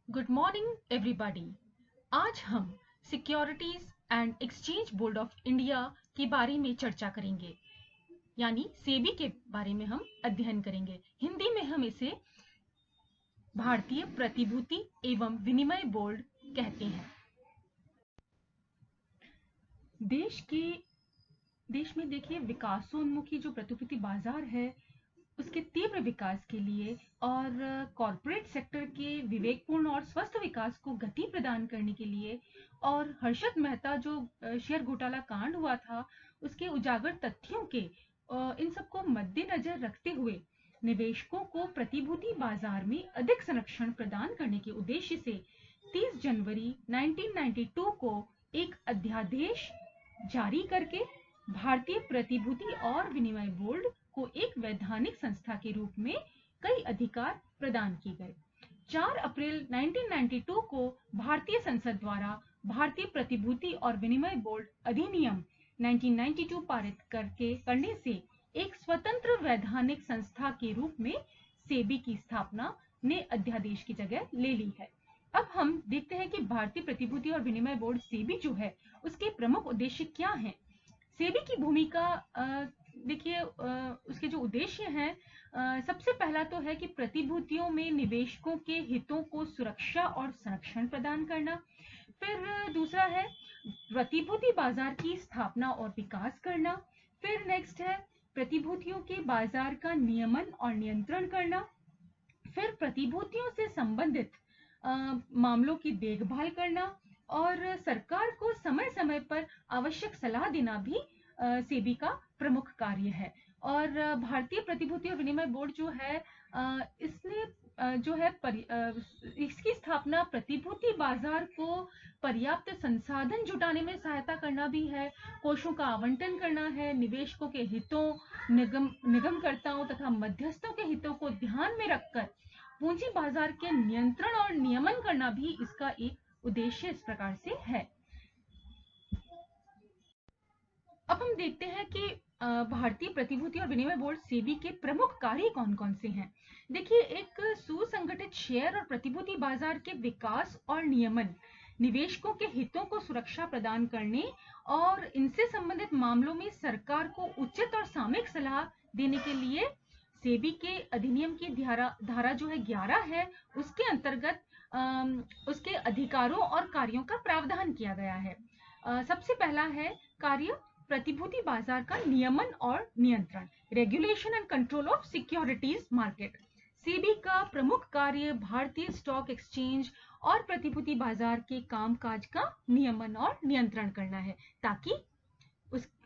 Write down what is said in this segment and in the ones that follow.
Good morning everybody. आज हम securities and exchange board of India के बारे में चर्चा करेंगे, यानी सेबी के बारे में हम अध्ययन करेंगे। हिंदी में हम इसे भारतीय प्रतिभूति एवं विनिमय बोर्ड कहते हैं। देश में देखिए, विकासोन्मुखी जो प्रतिभूति बाजार है उसके तीव्र विकास के लिए और कॉरपोरेट सेक्टर के विवेकपूर्ण और स्वस्थ विकास को गति प्रदान करने के लिए और हर्षद मेहता जो शेयर घोटाला कांड हुआ था उसके उजागर तथ्यों के इन सबको मद्देनजर रखते हुए निवेशकों को प्रतिभूति बाजार में अधिक संरक्षण प्रदान करने के उद्देश्य से 30 जनवरी 1992 को एक अध्यादेश जारी करके भारतीय प्रतिभूति और विनिमय बोर्ड को एक वैधानिक संस्था के रूप में कई अधिकार प्रदान किए गए। 4 अप्रैल 1992 को भारतीय संसद द्वारा भारतीय प्रतिभूति और विनिमय बोर्ड अधिनियम 1992 पारित करने से एक स्वतंत्र वैधानिक संस्था के रूप में सेबी की स्थापना ने अध्यादेश की जगह ले ली है। अब हम देखते हैं कि भारतीय प्रतिभूति और विनिमय बोर्ड सेबी जो है उसके प्रमुख उद्देश्य क्या हैं। सेबी की भूमिका देखिए, उसके जो उद्देश्य हैं, सबसे पहला तो है कि प्रतिभूतियों में निवेशकों के हितों को सुरक्षा और संरक्षण प्रदान करना। फिर दूसरा है प्रतिभूति बाजार की स्थापना और विकास करना। फिर नेक्स्ट है प्रतिभूतियों के बाजार का नियमन और नियंत्रण करना। फिर प्रतिभूतियों से संबंधित मामलों की देखभाल करना और सरकार को समय समय पर आवश्यक सलाह देना भी सेबी का प्रमुख कार्य है। और भारतीय प्रतिभूति और विनिमय बोर्ड जो है इसने जो है इसकी स्थापना प्रतिभूति बाजार को पर्याप्त संसाधन जुटाने में सहायता करना भी है, कोषों का आवंटन करना है, निवेशकों के हितों, निगमकर्ताओं तथा मध्यस्थों के हितों को ध्यान में रखकर पूंजी बाजार के नियंत्रण और नियमन करना भी इसका एक उद्देश्य इस प्रकार से है। अब हम देखते हैं कि भारतीय प्रतिभूति और विनिमय बोर्ड सेबी के प्रमुख कार्य कौन कौन से हैं। देखिए, एक सुसंगठित शेयर और प्रतिभूति बाजार के विकास और नियमन, निवेशकों के हितों को सुरक्षा प्रदान करने और इनसे संबंधित मामलों में सरकार को उचित और सामयिक सलाह देने के लिए सेबी के अधिनियम की धारा जो है 11 है, उसके अंतर्गत उसके अधिकारों और कार्यों का प्रावधान किया गया है। सबसे पहला है कार्य प्रतिभूति बाजार का नियमन और नियंत्रण, regulation and control of securities market. SEBI का प्रमुख कार्य भारतीय स्टॉक एक्सचेंज और प्रतिभूति बाजार के कामकाज का नियमन और नियंत्रण करना है ताकि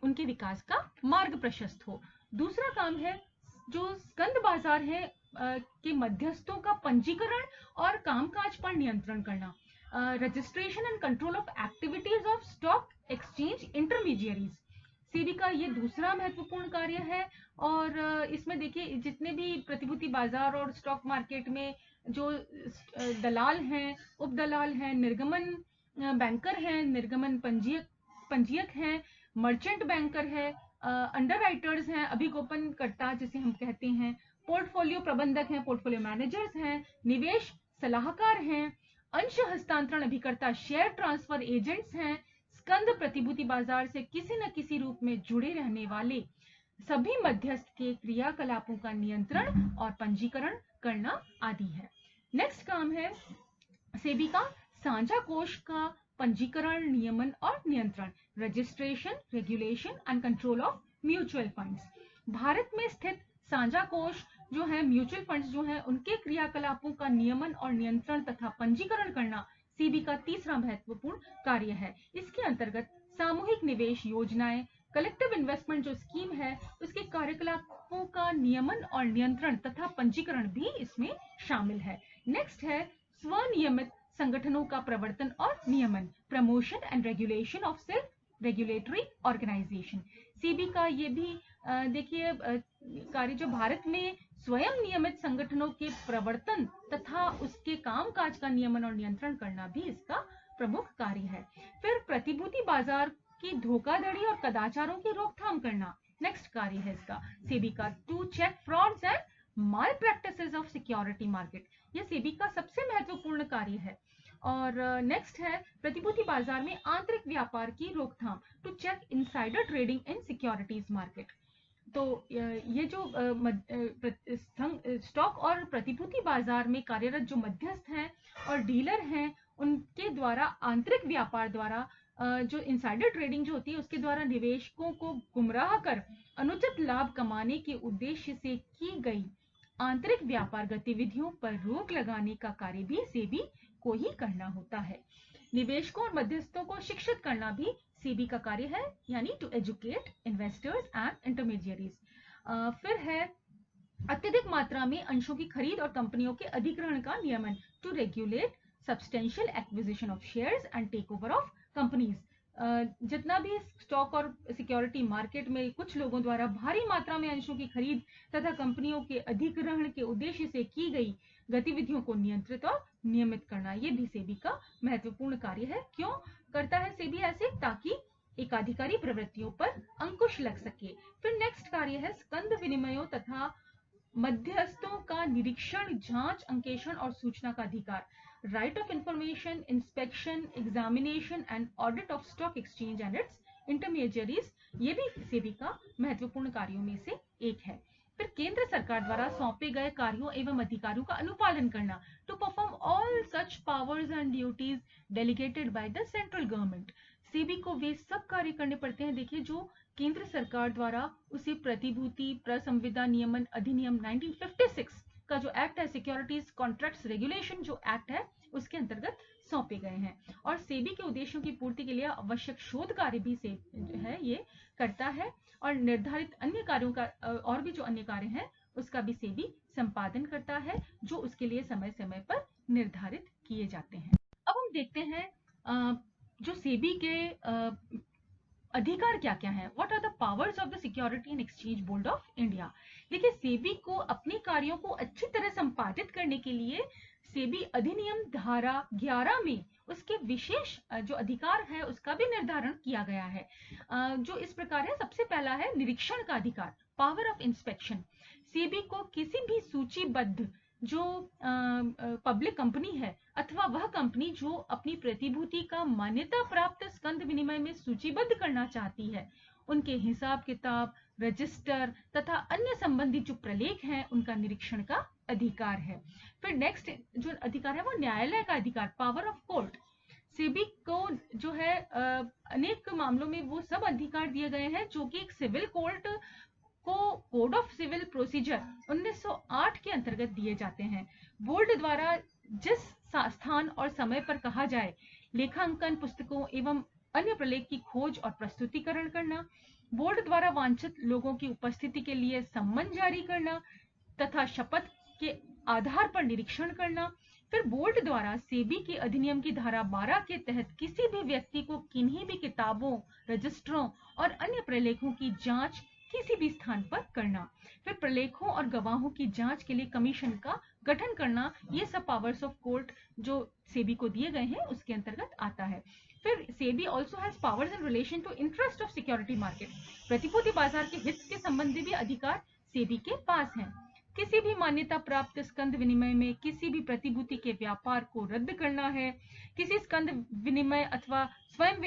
उनके विकास का मार्ग प्रशस्त हो। दूसरा काम है जो स्कंद बाजार है के मध्यस्थों का पंजीकरण और कामकाज पर नियंत्रण करना, registration and control of activities of stock exchange intermediaries. SEBI का ये दूसरा महत्वपूर्ण कार्य है। और इसमें देखिए, जितने भी प्रतिभूति बाजार और स्टॉक मार्केट में जो दलाल हैं, उपदलाल हैं, निर्गमन बैंकर हैं, निर्गमन पंजीयक हैं, मर्चेंट बैंकर है, अंडरराइटर्स हैं, अभिगोपनकर्ता जिसे हम कहते हैं, पोर्टफोलियो प्रबंधक हैं, पोर्टफोलियो मैनेजर्स हैं, निवेश सलाहकार हैं, अंश हस्तांतरण अभिकर्ता, शेयर ट्रांसफर एजेंट्स हैं, स्कंद प्रतिभूति बाजार से किसी न किसी रूप में जुड़े रहने वाले सभी मध्यस्थ के क्रियाकलापों का नियंत्रण और पंजीकरण करना आदि है। नेक्स्ट काम है सेबी का साझा कोष का पंजीकरण, नियमन और नियंत्रण, registration, regulation and control of mutual funds. Bharat में स्थित साझा कोष जो है, म्यूचुअल फंड्स जो है, उनके क्रियाकलापों का नियमन और नियंत्रण तथा पंजीकरण करना सेबी का तीसरा महत्वपूर्ण कार्य है। इसके अंतर्गत सामूहिक निवेश योजनाएं, कलेक्टिव इन्वेस्टमेंट जो स्कीम है, उसके कार्यकलापों का नियमन और नियंत्रण तथा पंजीकरण भी इसमें शामिल है। नेक्स्ट है स्वनियमित संगठनों का प्रवर्तन और नियमन, promotion and regulation of self regulatory organisation. SEBI का ये भी देखिए कार्य जो भारत में स्वयं नियमित संगठनों के प्रवर्तन तथा उसके कामकाज का नियमन और नियंत्रण करना भी इसका प्रमुख कार्य है। फिर प्रतिभूति बाजार की धोखाधड़ी और कदाचारों की रोकथाम करना नेक्स्ट कार्य है इसका, सेबी का, to check frauds and malpractices of security market, ये सेबी का सबसे महत्वपूर्ण कार्य है। और नेक्स्ट है प्रतिभूति बाजार में आंतरिक व्यापार की रोकथाम, to check insider trading in securities market. तो ये जो स्टॉक और प्रतिभूति बाजार में कार्यरत जो मध्यस्थ हैं और डीलर हैं, उनके द्वारा आंतरिक व्यापार द्वारा जो इनसाइडर ट्रेडिंग जो होती है उसके द्वारा निवेशकों को गुमराह कर अनुचित लाभ कमाने के उद्देश्य से की गई आंतरिक व्यापार गतिविधियों पर रोक लगाने का कार्य भी सेबी को ही करना होता है। निवेशकों और मध्यस्थों को शिक्षित करना भी सेबी का कार्य है, यानी to educate investors and intermediaries. फिर है अत्यधिक मात्रा में अंशों की खरीद और कंपनियों के अधिग्रहण का नियमन, to regulate substantial acquisition of shares and takeover of companies. जितना भी स्टॉक और सिक्योरिटी मार्केट में कुछ लोगों द्वारा भारी मात्रा में अंशों की खरीद तथा कंपनियों के अधिग्रहण के उद्देश्य से की गई गतिविधियों को नियंत्रित और नियमित करना, ये भी सेबी का महत्वपूर्ण कार्य है। क्यों करता है सेबी ऐसे? ताकि एकाधिकारी प्रवृत्तियों पर अंकुश लग सके। फिर नेक्स्ट कार्य है स्कंद विनिमयों तथा मध्यस्थों का निरीक्षण, जांच, अंकेक्षण और सूचना का अधिकार, right of information, inspection, examination and audit of stock exchange and it's intermediaries, ये भी सेबी का महत्वपूर्ण कार्यों में से एक है। फिर केंद्र सरकार द्वारा सौंपे गए कार्यों एवं अधिकारों का अनुपालन करना, to perform all such powers and duties delegated by the central government. SEBI को वे सब कार्य करने पड़ते हैं, देखिए, जो केंद्र सरकार द्वारा उसे प्रतिभूति प्रसंविदा नियमन अधिनियम 1956 का जो एक्ट है, सिक्योरिटीज कॉन्ट्रैक्ट्स रेगुलेशन जो एक्ट है, उसके अंतर्गत सौंपे गए हैं। और सेबी के उद्देश्यों की पूर्ति के लिए आवश्यक शोध कार्य भी से है ये करता है, और निर्धारित अन्य कार्यों का और भी जो अन्य कार्य हैं उसका भी सेबी संपादन करता है, जो उसके लिए समय समय पर निर्धारित किए जाते हैं। अब हम देखते हैं जो सेबी के अधिकार क्या क्या है। What are the powers of the security and exchange board of India. देखिए, सेबी को अपने कार्यों को अच्छी तरह संपादित करने के लिए सेबी अधिनियम धारा 11 में उसके विशेष जो अधिकार है उसका भी निर्धारण किया गया है, जो इस प्रकार है। सबसे पहला है निरीक्षण का अधिकार, पावर ऑफ इंस्पेक्शन। सेबी को किसी भी सूचीबद्ध जो पब्लिक कंपनी है अथवा वह कंपनी जो अपनी प्रतिभूति का मान्यता प्राप्त स्कंद विनिमय में सूचीबद्ध करना चाहती है, उनके हिसाब किताब, रजिस्टर तथा अन्य संबंधित जो प्रलेख हैं उनका निरीक्षण का अधिकार है। फिर नेक्स्ट जो अधिकार है वो न्यायालय का अधिकार, पावर ऑफ कोर्ट। सेबी को जो है अनेक मामलों में वो सब अधिकार दिए गए हैं जो कि एक सिविल कोर्ट को कोड ऑफ सिविल प्रोसीजर 1908 के अंतर्गत दिए जाते हैं। बोर्ड द्वारा जिस स्थान और समय पर कहा जाए लेखांकन पुस्तकों एवं अन्य प्रलेख की खोज और प्रस्तुतिकरण करना, बोर्ड द्वारा वांछित लोगों की उपस्थिति के लिए सम्मन जारी करना तथा शपथ के आधार पर निरीक्षण करना। फिर बोर्ड द्वारा सेबी के अधिनियम की धारा 12 के तहत किसी भी व्यक्ति को किन्हीं भी किताबों, रजिस्टरों और अन्य प्रलेखों की जांच किसी भी स्थान पर करना। फिर प्रलेखों और गवाहों की जांच के लिए कमीशन का गठन करना, ये सब पावर्स ऑफ कोर्ट जो सेबी को दिए गए हैं उसके अंतर्गत आता है। फिर SEBI also has powers in relation to interest of security market. प्रतिभूति बाजार के हित के संबंधी भी अधिकार सेबी के पास हैं। किसी भी मान्यता प्राप्त स्कंद विनिमय में किसी भी प्रतिभूति के व्यापार को रद्द करना है, किसी स्कंद विनिमय अथवा स्वयं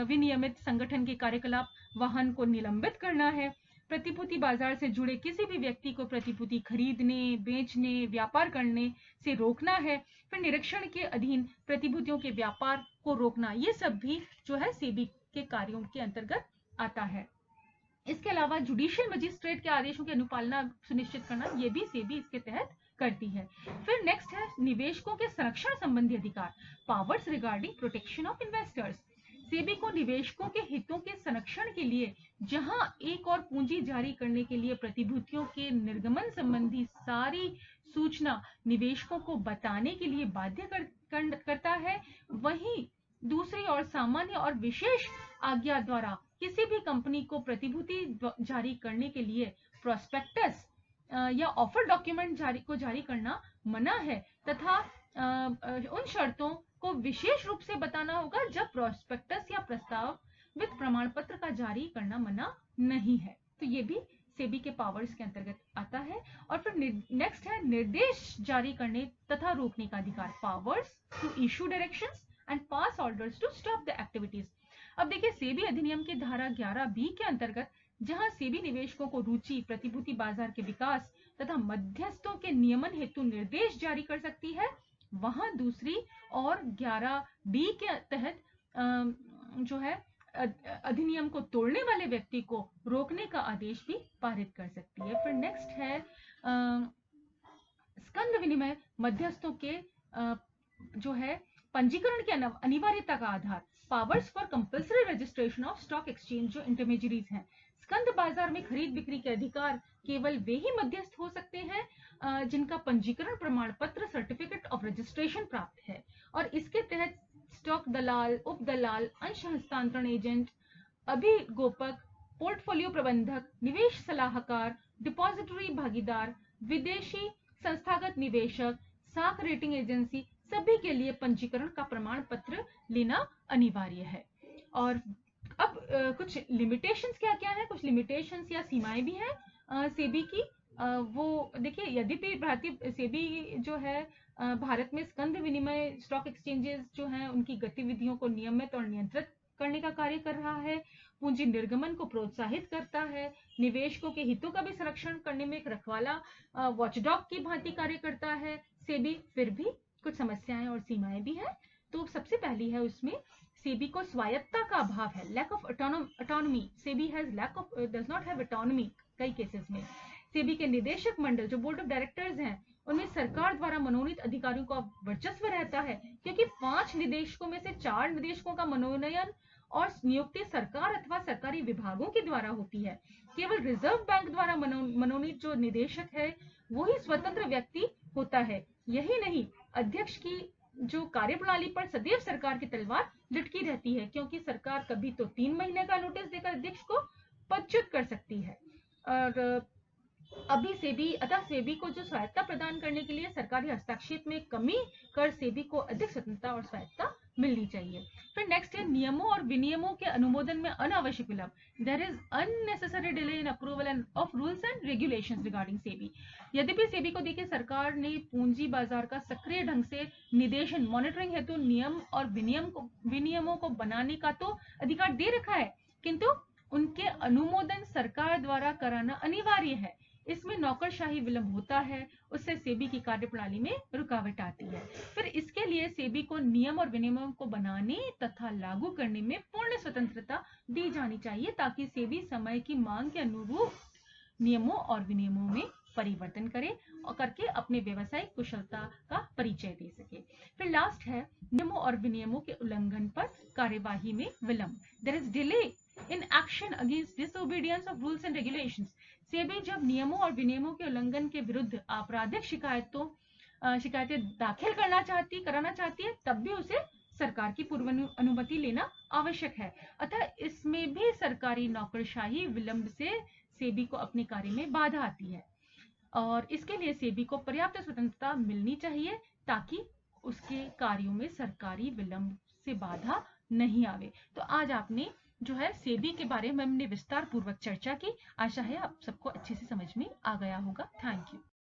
विनियमित संगठन के कार्यकलाप वाहन को निलंबित करना है, प्रतिभूति बाजार से जुड़े किसी भी व्यक्ति को प्रतिभूति खरीदने, बेचने, व्यापार करने से रोकना है, फिर निरीक्षण के अधीन प्रतिभूतियों के व्यापार को रोकना, ये सब भी जो है सेबी के कार्यों के अंतर्गत आता है। इसके अलावा जुडिशियल मजिस्ट्रेट के आदेशों की अनुपालना सुनिश्चित करना, ये भी सेबी इसके तहत करती है। फिर नेक्स्ट है निवेशकों के संरक्षण संबंधी अधिकार, powers regarding protection of investors. SEBI को निवेशकों के हितों के संरक्षण के लिए जहां एक और पूंजी जारी करने के लिए प्रतिभूतियों के निर्गमन संबंधी सारी सूचना निवेशकों को बताने के लिए बाध्य करता है, वहीं दूसरी और सामान्य और विशेष आज्ञा द्वारा किसी भी कंपनी को प्रतिभूति जारी करने के लिए प्रोस्पेक्टस या ऑफर डॉक्यूमेंट जारी करना मना है तथा उन शर्तों को विशेष रूप से बताना होगा जब प्रोस्पेक्टस या प्रस्तावित प्रमाण पत्र का जारी करना मना नहीं है। तो ये भी सेबी के पावर्स के अंतर्गत आता है। और फिर नेक्स्ट है निर्देश जारी करने तथा रोकने का अधिकार, powers to issue directions and pass orders to stop the activities. अब देखिए सेबी अधिनियम की धारा 11B के अंतर्गत जहां सेबी निवेशकों को रुचि प्रतिभूति बाजार के विकास तथा मध्यस्थों के नियमन हेतु निर्देश जारी कर सकती है, वहां दूसरी और 11B के तहत जो है अधिनियम को तोड़ने वाले व्यक्ति को रोकने का आदेश भी पारित कर सकती है। फिर नेक्स्ट है स्कंद विनिमय मध्यस्थों के जो है पंजीकरण की अनिवार्यता का आधार, powers for compulsory registration of stock exchange जो इंटरमीडियरीज हैं। स्कंद बाजार में खरीद बिक्री के अधिकार केवल वे ही मध्यस्थ हो सकते हैं जिनका पंजीकरण प्रमाण पत्र सर्टिफिकेट ऑफ रजिस्ट्रेशन प्राप्त है, और इसके तहत स्टॉक दलाल, उप दलाल, अंश हस्तांतरण एजेंट, अभिगोपक, पोर्टफोलियो प्रबंधक, निवेश सलाहकार, डिपॉजिटरी भागीदार, विदेशी संस्थागत निवेशक, साख रेटिंग एजेंसी, सभी के लिए पंजीकरण का प्रमाण पत्र लेना अनिवार्य है। और अब कुछ लिमिटेशंस क्या क्या है, कुछ लिमिटेशंस या सीमाएं भी हैं सेबी की। वो देखिए, यद्यपि भारतीय सेबी जो है भारत में स्कंद विनिमय स्टॉक एक्सचेंजेस जो हैं उनकी गतिविधियों को नियमित और नियंत्रित करने का कार्य कर रहा है, पूंजी निर्गमन को प्रोत्साहित करता है, निवेशकों के हितों का भी संरक्षण करने में एक रखवाला वॉचडॉग की भांति कार्य करता है सेबी, फिर भी कुछ समस्याएं और सीमाएं भी हैं। तो सबसे पहली है उसमें सेबी को स्वायत्ता का अभाव है, lack of autonomy. SEBI has lack of does not have autonomy कई केसेस में। सेबी के निदेशक मंडल जो बोर्ड ऑफ डायरेक्टर्स हैं उनमें सरकार द्वारा मनोनीत अधिकारियों का वर्चस्व रहता है, क्योंकि 5 निदेशकों में से 4 निदेशकों का मनोनयन और नियुक्ति सरकार अथवा सरकारी विभागों के द्वारा होती है। केवल रिजर्व बैंक द्वारा मनोनीत जो निदेशक है वही स्वतंत्र व्यक्ति होता है। यही नहीं, अध्यक्ष की जो कार्यप्रणाली पर सदैव सरकार की तलवार लटकी रहती है, क्योंकि सरकार कभी तो 3 महीने का नोटिस देकर अध्यक्ष को पदच्युत कर सकती है। और अभी सेबी को जो स्वायत्ता प्रदान करने के लिए सरकारी हस्तक्षेप में कमी कर सेबी को अधिक स्वतंत्रता और स्वायत्ता मिलनी चाहिए। फिर नेक्स्ट है नियमों और विनियमों के अनुमोदन में अनावश्यक विलंब, there is unnecessary delay in approval of rules and regulations regarding SEBI. यद्यपि सेबी को देखिए सरकार ने पूंजी बाजार का सक्रिय ढंग से निदेशन मॉनिटरिंग हेतु नियम और विनियमों को बनाने का तो अधिकार दे रखा है, किंतु उनके अनुमोदन सरकार द्वारा कराना अनिवार्य है। इसमें नौकरशाही विलंब होता है, उससे सेबी की कार्यप्रणाली में रुकावट आती है। फिर इसके लिए सेबी को नियम और विनियमों को बनाने तथा लागू करने में पूर्ण स्वतंत्रता दी जानी चाहिए, ताकि सेबी समय की मांग के अनुरूप नियमों और विनियमों में परिवर्तन करे और करके अपने व्यवसायिक कुशलता का परिचय दे सके। फिर लास्ट है नियमों और विनियमों के उल्लंघन पर कार्यवाही में विलंब, there is delay in action against disobedience of rules and regulations. SEBI जब नियमों और विनियमों के उल्लंघन के विरुद्ध आपराधिक शिकायतें दाखिल कराना चाहती है, तब भी उसे सरकार की पूर्व अनुमति लेना आवश्यक है। अतः इसमें भी सरकारी नौकरशाही विलंब से सेबी को अपने कार्य में बाधा आती है, और इसके लिए सेबी को पर्याप्त स्वतंत्रता मिलनी चाहिए ताकि उसके कार्यों में सरकारी विलंब से बाधा नहीं आवे। तो आज आपने जो है सेबी के बारे में हमने विस्तार पूर्वक चर्चा की। आशा है आप सबको अच्छे से समझ में आ गया होगा। Thank you.